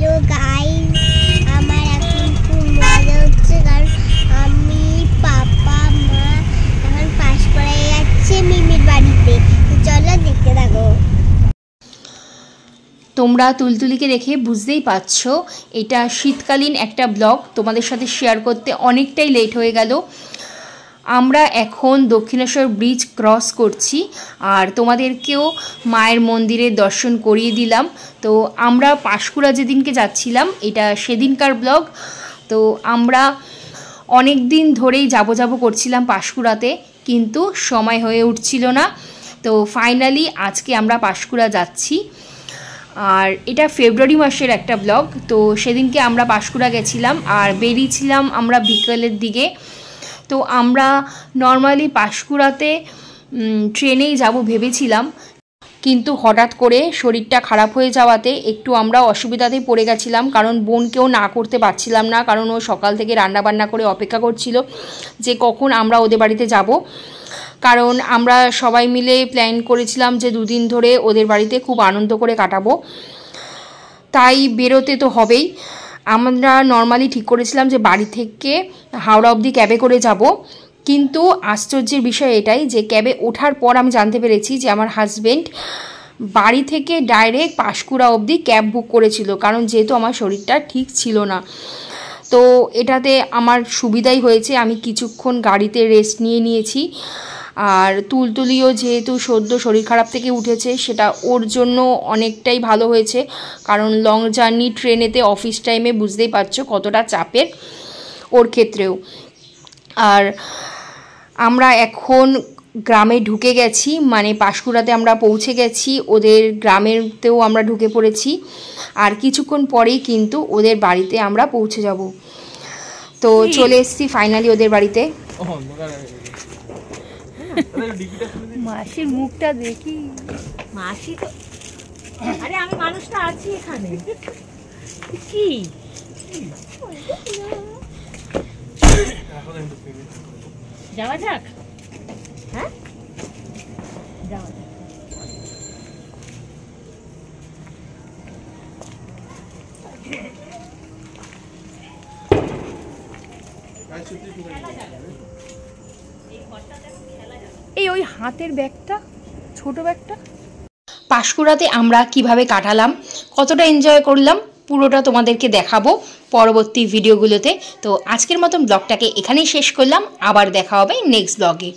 Hello guys, আমার এখন খুব মজা হচ্ছে কারণ আমি পাপা মা এখন পাঁশকুড়ায় যাচ্ছে মিমির বাড়িতে। চলো দেখতে থাকো। তোমরা তুলতুলিকে দেখে বুঝতেই পারছো এটা শীতকালীন একটা ব্লগ, তোমাদের সাথে শেয়ার করতে অনেকটাই লেট হয়ে গেল। আমরা এখন দক্ষিণেশ্বর ব্রিজ ক্রস করছি আর তোমাদেরকেও মায়ের মন্দিরের দর্শন করিয়ে দিলাম। তো আমরা পাঁশকুড়া যেদিনকে যাচ্ছিলাম এটা সেদিনকার ব্লগ। তো আমরা অনেক দিন ধরেই যাব করছিলাম পাঁশকুড়াতে, কিন্তু সময় হয়ে উঠছিল না। তো ফাইনালি আজকে আমরা পাঁশকুড়া যাচ্ছি আর এটা ফেব্রুয়ারি মাসের একটা ব্লগ। তো সেদিনকে আমরা পাঁশকুড়া গেছিলাম আর বেরিয়েছিলাম আমরা বিকেলের দিকে। তো আমরা নর্মালি পাঁশকুড়াতে ট্রেনেই যাব ভেবেছিলাম, কিন্তু হঠাৎ করে শরীরটা খারাপ হয়ে যাওয়াতে একটু আমরা অসুবিধাতেই পড়ে গেছিলাম, কারণ বোনকেও না করতে পারছিলাম না, কারণ ও সকাল থেকে রান্নাবান্না করে অপেক্ষা করছিল যে কখন আমরা ওদের বাড়িতে যাব। কারণ আমরা সবাই মিলে প্ল্যান করেছিলাম যে দুদিন ধরে ওদের বাড়িতে খুব আনন্দ করে কাটাবো, তাই বেরোতে তো হবেই। আমরা নর্মালি ঠিক করেছিলাম যে বাড়ি থেকে হাওড়া অবধি ক্যাবে করে যাব, কিন্তু আশ্চর্যের বিষয় এটাই যে ক্যাবে ওঠার পর আমি জানতে পেরেছি যে আমার হাজব্যান্ড বাড়ি থেকে ডাইরেক্ট পাঁশকুড়া অবধি ক্যাব বুক করেছিল, কারণ যেহেতু আমার শরীরটা ঠিক ছিল না। তো এটাতে আমার সুবিধাই হয়েছে, আমি কিছুক্ষণ গাড়িতে রেস্ট নিয়েছি। আর তুলতুলিও যেহেতু সদ্য শরীর খারাপ থেকে উঠেছে, সেটা ওর জন্য অনেকটাই ভালো হয়েছে, কারণ লং জার্নি ট্রেনেতে অফিস টাইমে বুঝতেই পারছো কতটা চাপের ওর ক্ষেত্রেও। আর আমরা এখন গ্রামে ঢুকে গেছি, মানে পাঁশকুড়াতে আমরা পৌঁছে গেছি, ওদের গ্রামেতেও আমরা ঢুকে পড়েছি। আর কিছুক্ষণ পরেই কিন্তু ওদের বাড়িতে আমরা পৌঁছে যাব। তো চলে এসেছি ফাইনালি ওদের বাড়িতে। মাসির মুখটা দেখি, মাসি তো, আরে আমি মানুষটা আছি এখানে। কি যাওয়া যাক? হ্যাঁ যাওয়া যাক। এই ওই হাতের ব্যাগটা, ছোট ব্যাগটা। পাঁশকুড়াতে আমরা কিভাবে কাটালাম, কতটা এনজয় করলাম, পুরোটা তোমাদেরকে দেখাবো পরবর্তী ভিডিওগুলোতে। তো আজকের মতন ব্লগটাকে এখানেই শেষ করলাম, আবার দেখা হবে নেক্সট ব্লগে।